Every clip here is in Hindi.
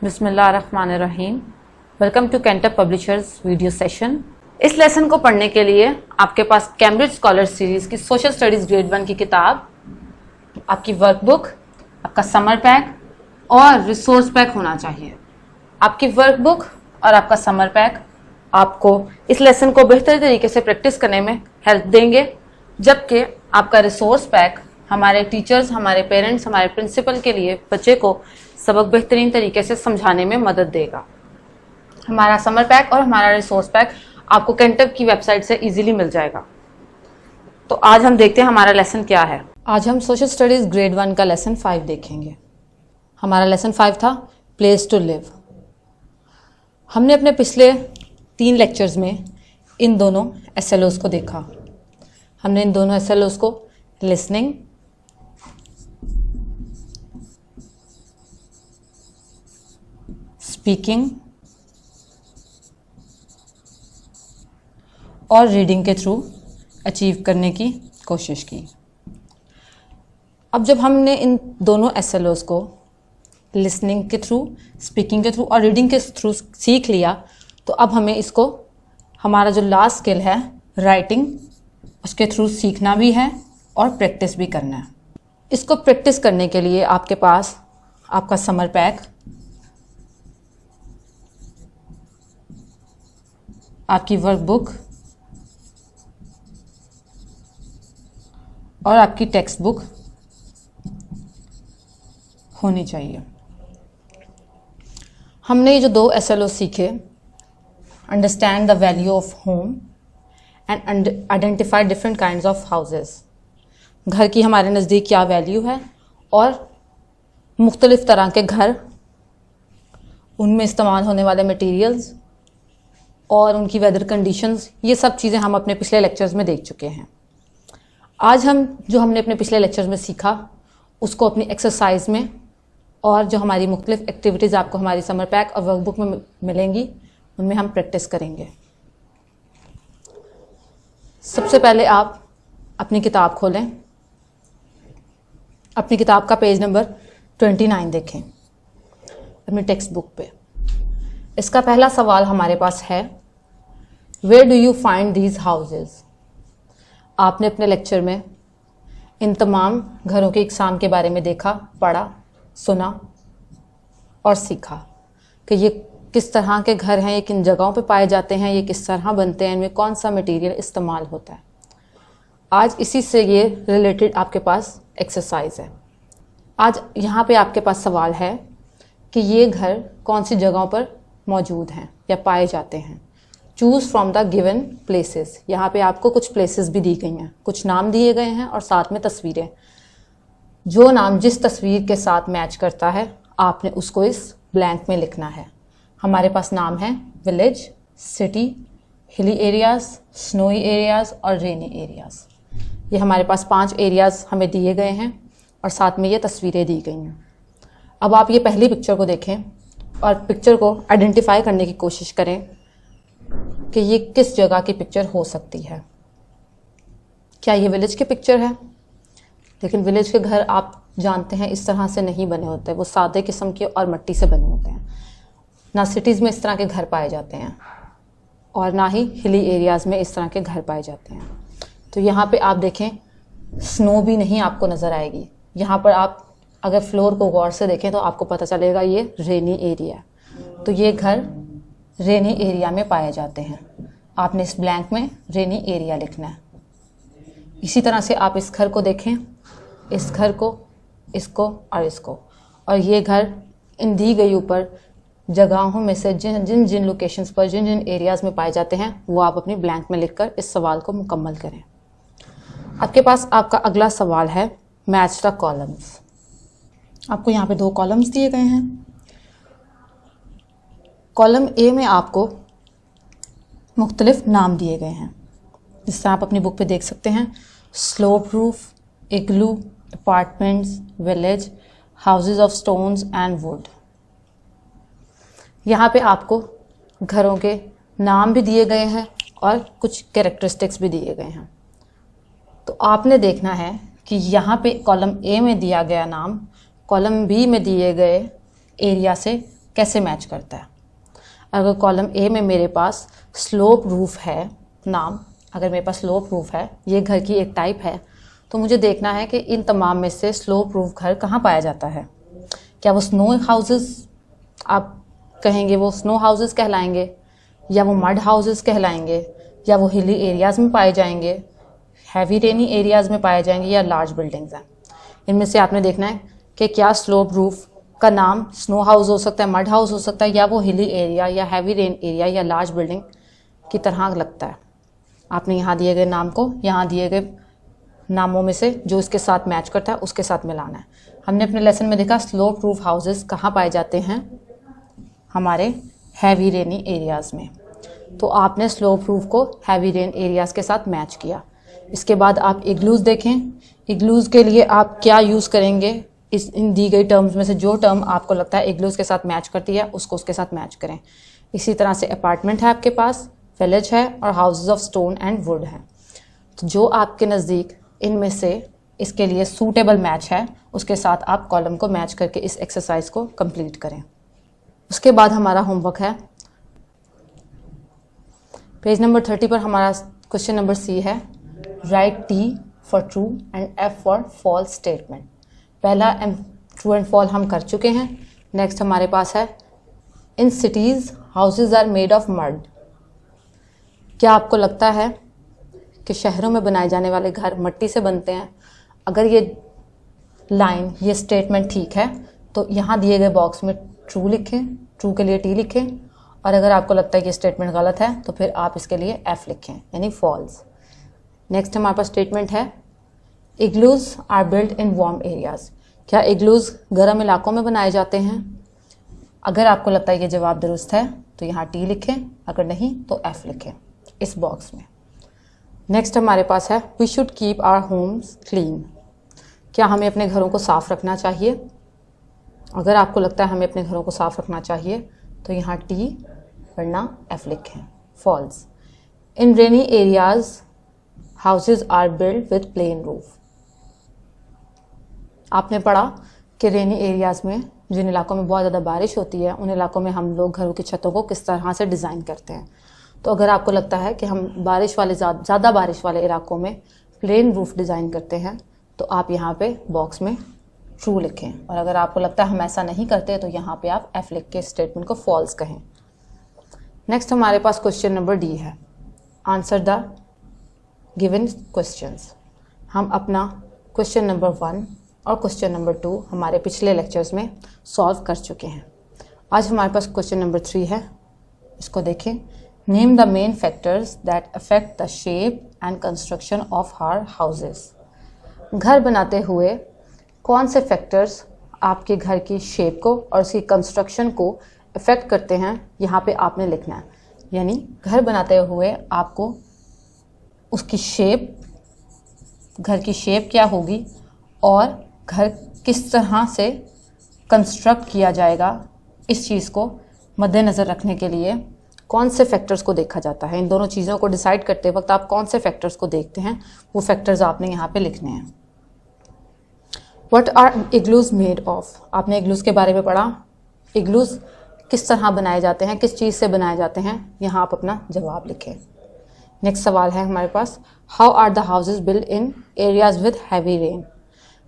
बिस्मिल्लाहिर्रहमानिर्रहीम। वेलकम टू कैंटअप पब्लिशर्स वीडियो सेशन। इस लेसन को पढ़ने के लिए आपके पास कैम्ब्रिज स्कॉलर सीरीज़ की सोशल स्टडीज़ ग्रेड 1 की किताब, आपकी वर्कबुक, आपका समर पैक और रिसोर्स पैक होना चाहिए। आपकी वर्कबुक और आपका समर पैक आपको इस लेसन को बेहतर तरीके से प्रैक्टिस करने में हेल्प देंगे, जबकि आपका रिसोर्स पैक हमारे टीचर्स, हमारे पेरेंट्स, हमारे प्रिंसिपल के लिए बच्चे को सबक बेहतरीन तरीके से समझाने में मदद देगा। हमारा समर पैक और हमारा रिसोर्स पैक आपको कैंटअप की वेबसाइट से इजीली मिल जाएगा। तो आज हम देखते हैं हमारा लेसन क्या है। आज हम सोशल स्टडीज़ ग्रेड 1 का लेसन 5 देखेंगे। हमारा लेसन 5 था प्लेस टू लिव। हमने अपने पिछले 3 लेक्चर्स में इन दोनों SLOs को देखा। हमने इन दोनों SLOs को लिसनिंग स्पीकिंग और रीडिंग के थ्रू अचीव करने की कोशिश की। अब जब हमने इन दोनों SLOs को लिसनिंग के थ्रू, स्पीकिंग के थ्रू और रीडिंग के थ्रू सीख लिया, तो अब हमें इसको हमारा जो लास्ट स्किल है राइटिंग, उसके थ्रू सीखना भी है और प्रैक्टिस भी करना है। इसको प्रैक्टिस करने के लिए आपके पास आपका समर पैक, आपकी वर्कबुक और आपकी टेक्स्ट बुक होनी चाहिए। हमने ये जो 2 SLO सीखे, understand the value of home and identify different kinds of houses. घर की हमारे नज़दीक क्या वैल्यू है और मुख्तलिफ तरह के घर, उनमें इस्तेमाल होने वाले मटेरियल्स और उनकी वेदर कंडीशंस, ये सब चीज़ें हम अपने पिछले लेक्चर्स में देख चुके हैं। आज हम जो हमने अपने पिछले लेक्चर्स में सीखा उसको अपनी एक्सरसाइज में और जो हमारी मुख्तलिफ एक्टिविटीज़ आपको हमारी समर पैक और वर्कबुक में मिलेंगी, उनमें हम प्रैक्टिस करेंगे। सबसे पहले आप अपनी किताब खोलें, अपनी किताब का पेज नंबर 29 देखें अपनी टेक्स्ट बुक पे। इसका पहला सवाल हमारे पास है, where do you find these houses. आपने अपने लेक्चर में इन तमाम घरों की इकसाम के बारे में देखा, पढ़ा, सुना और सीखा कि ये किस तरह के घर हैं, ये किन जगहों पे पाए जाते हैं, ये किस तरह बनते हैं, इनमें कौन सा मटेरियल इस्तेमाल होता है। आज इसी से ये रिलेटेड आपके पास एक्सरसाइज है। आज यहाँ पे आपके पास सवाल है कि ये घर कौन सी जगहों पर मौजूद हैं या पाए जाते हैं। Choose from the given places. यहाँ पे आपको कुछ प्लेसेस भी दी गई हैं, कुछ नाम दिए गए हैं और साथ में तस्वीरें। जो नाम जिस तस्वीर के साथ मैच करता है आपने उसको इस ब्लैंक में लिखना है। हमारे पास नाम है village, city, hilly areas, snowy areas और रेनी एरियाज़। ये हमारे पास 5 एरियाज़ हमें दिए गए हैं और साथ में ये तस्वीरें दी गई हैं। अब आप ये पहली पिक्चर को देखें और पिक्चर को आइडेंटिफाई करने की कोशिश करें कि ये किस जगह की पिक्चर हो सकती है। क्या ये विलेज की पिक्चर है? लेकिन विलेज के घर आप जानते हैं इस तरह से नहीं बने होते, वो सादे किस्म के और मिट्टी से बने होते हैं। ना सिटीज़ में इस तरह के घर पाए जाते हैं और ना ही हिली एरियाज़ में इस तरह के घर पाए जाते हैं। तो यहाँ पे आप देखें, स्नो भी नहीं आपको नज़र आएगी। यहाँ पर आप अगर फ्लोर को गौर से देखें तो आपको पता चलेगा ये रेनी एरिया। तो ये घर रेनी एरिया में पाए जाते हैं। आपने इस ब्लैंक में रेनी एरिया लिखना है। इसी तरह से आप इस घर को देखें, इस घर को, इसको और इसको, और ये घर इन दी गई ऊपर जगहों में से जिन जिन लोकेशंस पर जिन जिन एरियाज़ में पाए जाते हैं वो आप अपनी ब्लैंक में लिखकर इस सवाल को मुकम्मल करें। आपके पास आपका अगला सवाल है मैच द कॉलम्स। आपको यहाँ पे 2 कॉलम्स दिए गए हैं। कॉलम ए में आपको मुख्तलिफ नाम दिए गए हैं, जिस तरह आप अपनी बुक पे देख सकते हैं। Slope roof, igloo, apartments, village, houses of stones and would. यहाँ पे आपको घरों के नाम भी दिए गए हैं और कुछ कैरेक्टरिस्टिक्स भी दिए गए हैं। तो आपने देखना है कि यहाँ पे कॉलम ए में दिया गया नाम कॉलम बी में दिए गए एरिया से कैसे मैच करता है। अगर कॉलम ए में मेरे पास स्लोप रूफ है नाम, अगर मेरे पास स्लोप रूफ है, ये घर की एक टाइप है, तो मुझे देखना है कि इन तमाम में से स्लोप रूफ घर कहाँ पाया जाता है। क्या वो स्नो हाउसेस आप कहेंगे, वो स्नो हाउसेस कहलाएंगे, या वो मड हाउसेस कहलाएंगे, या वो हिली एरियाज़ में पाए जाएंगे, हैवी रेनी एरियाज़ में पाए जाएंगे, या लार्ज बिल्डिंग्स हैं। इनमें से आपने देखना है कि क्या स्लोप रूफ का नाम स्नो हाउस हो सकता है, मड हाउस हो सकता है, या वो हिली एरिया या हैवी रेन एरिया या लार्ज बिल्डिंग की तरह लगता है। आपने यहाँ दिए गए नाम को यहाँ दिए गए नामों में से जो इसके साथ मैच करता है उसके साथ मिलाना है। हमने अपने लेसन में देखा स्लोप रूफ हाउसेस कहाँ पाए जाते हैं, हमारे हैवी रेनी एरियाज़ में। तो आपने स्लोप रूफ को हैवी रेन एरियाज़ के साथ मैच किया। इसके बाद आप इग्लूज़ देखें। इग्लूज़ के लिए आप क्या यूज़ करेंगे, इन दी गई टर्म्स में से जो टर्म आपको लगता है इग्लूज़ के साथ मैच करती है उसको उसके साथ मैच करें। इसी तरह से अपार्टमेंट है आपके पास, विलेज है, और houses of stone and would हैं। तो जो आपके नज़दीक इनमें से इसके लिए सूटेबल मैच है उसके साथ आप कॉलम को मैच करके इस एक्सरसाइज को कंप्लीट करें। उसके बाद हमारा होमवर्क है पेज नंबर 30 पर हमारा क्वेश्चन नंबर सी है, write T for true and F for false statement. पहला ट्रू एंड फॉल हम कर चुके हैं। नेक्स्ट हमारे पास है, in cities houses are made of mud. क्या आपको लगता है कि शहरों में बनाए जाने वाले घर मिट्टी से बनते हैं? अगर ये लाइन, ये स्टेटमेंट ठीक है तो यहाँ दिए गए बॉक्स में ट्रू लिखें, ट्रू के लिए टी लिखें, और अगर आपको लगता है कि स्टेटमेंट गलत है तो फिर आप इसके लिए एफ लिखें, यानी फॉल्स। नेक्स्ट हमारे पास स्टेटमेंट है, igloos are build in warm areas. क्या इग्लूज गर्म इलाकों में बनाए जाते हैं? अगर आपको लगता है ये जवाब दुरुस्त है तो यहाँ टी लिखें, अगर नहीं तो एफ लिखें इस बॉक्स में। नेक्स्ट हमारे पास है, we should keep our homes clean. क्या हमें अपने घरों को साफ़ रखना चाहिए? अगर आपको लगता है हमें अपने घरों को साफ़ रखना चाहिए तो यहाँ टी वरना एफ लिखें, false. In rainy areas houses are build with plain roof. आपने पढ़ा कि रेनी एरियाज़ में, जिन इलाकों में बहुत ज़्यादा बारिश होती है, उन इलाकों में हम लोग घरों की छतों को किस तरह से डिज़ाइन करते हैं। तो अगर आपको लगता है कि हम बारिश वाले ज़्यादा बारिश वाले इलाकों में प्लेन रूफ डिज़ाइन करते हैं तो आप यहाँ पे बॉक्स में ट्रू लिखें, और अगर आपको लगता है हम ऐसा नहीं करते तो यहाँ पे आप एफ लिख के स्टेटमेंट को फॉल्स कहें। नेक्स्ट हमारे पास क्वेश्चन नंबर डी है, आंसर द गिवन क्वेश्चंस। हम अपना क्वेश्चन नंबर 1 और क्वेश्चन नंबर 2 हमारे पिछले लेक्चर्स में सॉल्व कर चुके हैं। आज हमारे पास क्वेश्चन नंबर 3 है, इसको देखें। Name the main factors that affect the shape and construction of our houses. घर बनाते हुए कौन से फैक्टर्स आपके घर की शेप को और उसकी कंस्ट्रक्शन को अफेक्ट करते हैं, यहाँ पे आपने लिखना है। यानी घर बनाते हुए आपको उसकी शेप, घर की शेप क्या होगी और घर किस तरह से कंस्ट्रक्ट किया जाएगा, इस चीज़ को मद्देनज़र रखने के लिए कौन से फैक्टर्स को देखा जाता है। इन दोनों चीज़ों को डिसाइड करते वक्त आप कौन से फैक्टर्स को देखते हैं, वो फैक्टर्स आपने यहाँ पे लिखने हैं। What are igloos made of. आपने इग्लूज के बारे में पढ़ा, इग्लूज किस तरह बनाए जाते हैं, किस चीज़ से बनाए जाते हैं, यहाँ आप अपना जवाब लिखें। नेक्स्ट सवाल है हमारे पास, how are the houses build in areas with heavy rain.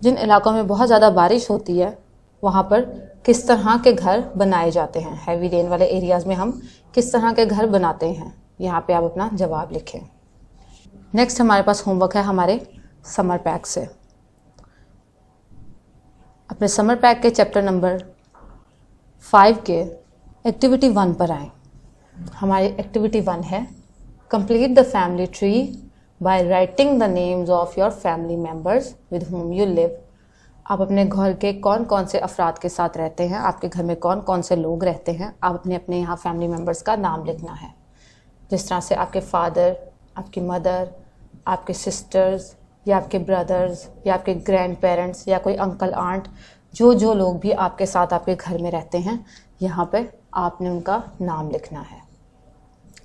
जिन इलाकों में बहुत ज़्यादा बारिश होती है वहाँ पर किस तरह के घर बनाए जाते हैं, हैवी रेन वाले एरियाज़ में हम किस तरह के घर बनाते हैं, यहाँ पे आप अपना जवाब लिखें। नेक्स्ट हमारे पास होमवर्क है हमारे समर पैक से। अपने समर पैक के चैप्टर नंबर 5 के एक्टिविटी 1 पर आएँ। हमारी एक्टिविटी 1 है, complete the family tree by writing the names of your family members with whom you live। आप अपने घर के कौन कौन से अफराद के साथ रहते हैं, आपके घर में कौन कौन से लोग रहते हैं, आप अपने यहाँ फैमिली मेम्बर्स का नाम लिखना है। जिस तरह से आपके फादर, आपकी मदर, आपके सिस्टर्स या आपके ब्रदर्स या आपके ग्रैंड पेरेंट्स या कोई अंकल आंट, जो लोग भी आपके साथ आपके घर में रहते हैं, यहाँ पे आपने उनका नाम लिखना है।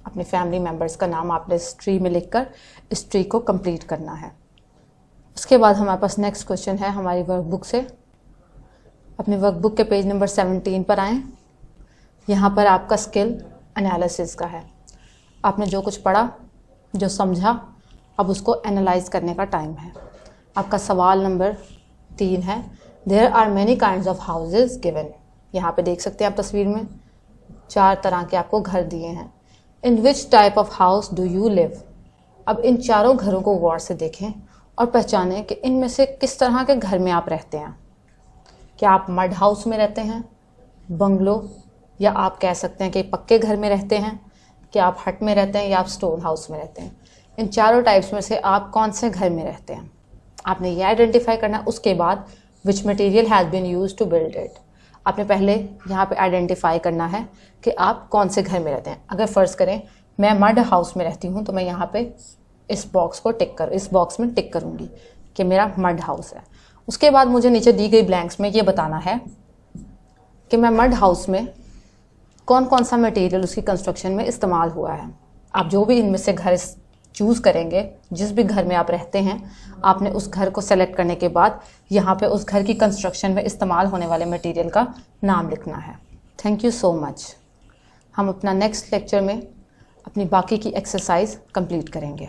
अपने फैमिली मेम्बर्स का नाम आपने इस ट्री में लिखकर इस ट्री को कंप्लीट करना है। उसके बाद हमारे पास नेक्स्ट क्वेश्चन है हमारी वर्कबुक से। अपने वर्कबुक के पेज नंबर 17 पर आएँ। यहाँ पर आपका स्किल एनालिसिस का है। आपने जो कुछ पढ़ा, जो समझा, अब उसको एनालाइज करने का टाइम है। आपका सवाल नंबर 3 है, there are many kinds of houses given. यहाँ पे देख सकते हैं आप तस्वीर में 4 तरह के आपको घर दिए हैं। In which type of house do you live. अब इन चारों घरों को गौर से देखें और पहचानें कि इनमें से किस तरह के घर में आप रहते हैं। क्या आप मड हाउस में रहते हैं, बंगलो, या आप कह सकते हैं कि पक्के घर में रहते हैं, क्या आप हट में रहते हैं, या आप स्टोन हाउस में रहते हैं। इन चारों टाइप्स में से आप कौन से घर में रहते हैं, आपने ये आइडेंटिफाई करना है। उसके बाद which material has been use to build it. आपने पहले यहाँ पे आइडेंटिफाई करना है कि आप कौन से घर में रहते हैं। अगर फ़र्ज़ करें मैं मड हाउस में रहती हूँ तो मैं यहाँ पे इस बॉक्स में टिक करूँगी कि मेरा मड हाउस है। उसके बाद मुझे नीचे दी गई ब्लैंक्स में ये बताना है कि मैं मड हाउस में कौन कौन सा मटेरियल उसकी कंस्ट्रक्शन में इस्तेमाल हुआ है। आप जो भी इनमें से घर चूज़ करेंगे, जिस भी घर में आप रहते हैं, आपने उस घर को सेलेक्ट करने के बाद यहाँ पे उस घर की कंस्ट्रक्शन में इस्तेमाल होने वाले मटेरियल का नाम लिखना है। Thank you so much. हम अपना नेक्स्ट लेक्चर में अपनी बाकी की एक्सरसाइज कंप्लीट करेंगे।